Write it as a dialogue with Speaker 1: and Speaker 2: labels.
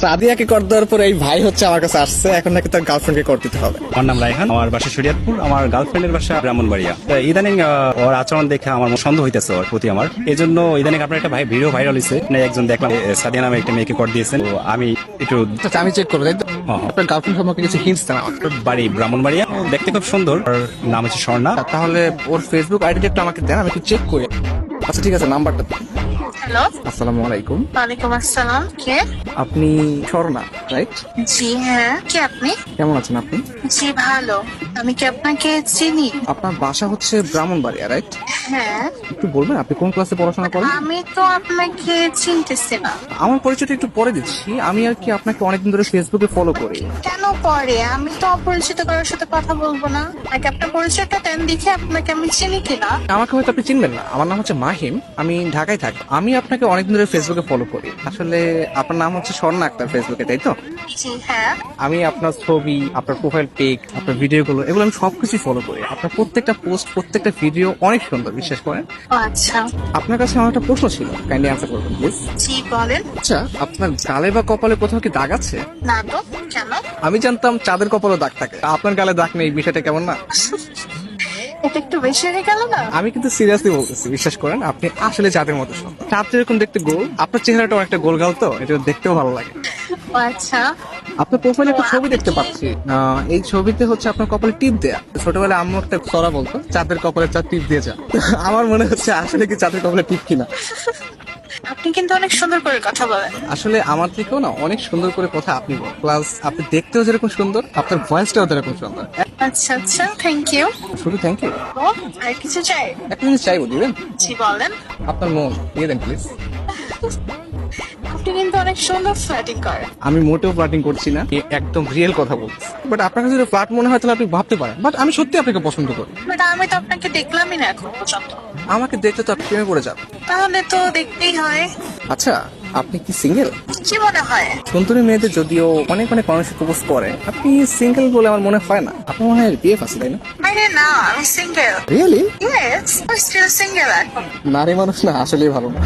Speaker 1: সাদিয়াকে কর দেওয়ার পর এই ভাই হচ্ছে আমার কাছে আসছে, এখন নাকি তার গার্লফ্রেন্ডকে কর দিতে হবে।
Speaker 2: আমার নাম রায়হান, আমার বাসা শরীয়তপুর, আমার গার্লফ্রেন্ডের বাসা ব্রাহ্মণবাড়িয়া। ইদানিং ওর আচরণ দেখে আমার সন্দেহ হইতেছে ওর প্রতি আমার, এই জন্য ইদানিং আপনার একটা ভিডিও ভাইরাল হয়েছে, একজন দেখলাম সাদিয়া নামে একটা মেয়েকে কর দিয়েছেন। তো আমি একটু
Speaker 1: আমি চেক করবো, তাই তো? আপনার গার্লফ্রেন্ড সম্পর্কে কিছু হিন্টস দেন আমাকে।
Speaker 2: বাড়ি ব্রাহ্মণবাড়িয়া, দেখতে খুব সুন্দর, ওর নাম হচ্ছে স্বর্ণা।
Speaker 1: তাহলে ওর ফেসবুক আইডিটা একটু আমাকে দেন, আমি একটু চেক করি। আচ্ছা ঠিক আছে, নাম্বারটা দেন।
Speaker 3: হ্যালো,
Speaker 1: আসসালামু আলাইকুম।
Speaker 3: ওয়ালাইকুম আসসালাম। কে?
Speaker 1: আপনি স্বর্ণা, রাইট?
Speaker 3: জি হ্যাঁ, কে আপনি?
Speaker 1: কেমন আছেন আপনি?
Speaker 3: জি ভালো। আমি কি আপনাকে চিনি?
Speaker 1: আপনার বাসা হচ্ছে ব্রাহ্মণবাড়িয়া, রাইট?
Speaker 3: হ্যাঁ।
Speaker 1: একটু বলবেন আপনি কোন ক্লাসে পড়াশোনা করেন?
Speaker 3: আমি তো আপনাকে চিনতেছি না।
Speaker 1: আমার পরিচয়টা একটু পরে দিচ্ছি। আমি আর কি আপনাকে অনেকদিন ধরে ফেসবুকে ফলো করি।
Speaker 3: কেন পরে? আমি তো অপরিচিত কারোর সাথে কথা বলবো না। আগে আপনার পরিচয়টা দেন, দেখে আপনাকে আমি চিনি কিনা।
Speaker 1: আমাকে হয়তো আপনি চিনবেন না, আমার নাম হচ্ছে মাহিম, আমি ঢাকায় থাকি। আমি আপনাকে অনেকদিন ধরে ফেসবুকে ফলো করি। আসলে আপনার নাম হচ্ছে স্বর্ণা আক্তার ফেসবুকে, তাই তো?
Speaker 3: জি হ্যাঁ।
Speaker 1: আমি আপনার ছবি, আপনার প্রোফাইল পিক, আপনার ভিডিওগুলো, এগুলো আমি সবকিছু ফলো করি। আপনার প্রত্যেকটা পোস্ট, প্রত্যেকটা ভিডিও অনেক সুন্দর, বিশ্বাস করেন।
Speaker 3: ও আচ্ছা।
Speaker 1: আপনার কাছে আমার একটা প্রশ্ন ছিল, কাইন্ডলি অ্যান্সার করবেন প্লিজ।
Speaker 3: জি বলেন।
Speaker 1: আচ্ছা, আপনার গালে বা কপালে কোথাও কি দাগ আছে?
Speaker 3: না তো, কেন?
Speaker 1: আমি জানতাম চাঁদের কপালে দাগ থাকে, আপনার গালে দাগ নেই, বিষয়টা কেমন না?
Speaker 3: এটা একটু বেশি হয়ে গেল না?
Speaker 1: আমি কিন্তু সিরিয়াসলি বলতেছি, বিশ্বাস করেন, আপনি আসলে চাঁদের মতো সুন্দর। চাঁদ যেরকম দেখতে গোল, আপনার চেহারাটা অনেকটা গোল গাল, তো এটা দেখতেও ভালো লাগে।
Speaker 3: ও আচ্ছা।
Speaker 1: আপনার প্রোফাইলে একটা ছবি দেখতে পাচ্ছি, এই ছবিতে হচ্ছে আপনার কপালে টিপ দেয়া। ছোটবেলায় আম্মু একটা সরা বলতো, চাঁদের কপালে চাঁদ টিপ দিয়ে যা। আমার মনে হচ্ছে আসলে কি চাঁদের কপালে টিপ কিনা।
Speaker 3: আপনি কিন্তু অনেক সুন্দর করে কথা বলেন।
Speaker 1: আসলে আমার থেকেও না অনেক সুন্দর করে কথা আপনি বলেন, প্লাস আপনি দেখতেও যেরকম সুন্দর, আপনার ভয়েসটাও যেরকম সুন্দর।
Speaker 3: আচ্ছা আচ্ছা, থ্যাংক ইউ।
Speaker 1: শুধু থ্যাংক ইউ।
Speaker 3: ও আর কিছু চাই?
Speaker 1: একটা জিনিস চাইবো, দিবেন?
Speaker 3: জি বলেন।
Speaker 1: আপনার মন দিয়ে দেন প্লিজ।
Speaker 3: আপনি কিন্তু অনেক সুন্দর ফ্ল্যাটিং করেন।
Speaker 1: আমি মোটেও ফ্লার্টিং করছি না, একদম রিয়েল কথা বলছি। বাট আপনার কাছে যদি ফ্লার্ট মনে হয় তাহলে আপনি ভাবতে পারেন, বাট আমি সত্যি আপনাকে পছন্দ করি।
Speaker 3: বাট আমি তো আপনাকে দেখলামই না এখন পর্যন্ত।
Speaker 1: আমাকে দেখতে তো আপনি প্রেমে পড়ে যাবেন।
Speaker 3: তাহলে তো দেখতেই হয়।
Speaker 1: আচ্ছা, আপনি কি সিঙ্গেল?
Speaker 3: কি মনে হয়?
Speaker 1: সুন্দরী মেয়েদের যদিও অনেক অনেক মানুষ প্রপোজ করে, আপনি সিঙ্গেল বলে আমার মনে হয় না। আপনার মনে হয় বিয়ে আছে, তাই না?
Speaker 3: আরে না, আমি সিঙ্গেল।
Speaker 1: রিয়েলি?
Speaker 3: ইয়েস, আমি স্টিল সিঙ্গেল এখন।
Speaker 1: নারী মানুষ না আসলেই ভালো না।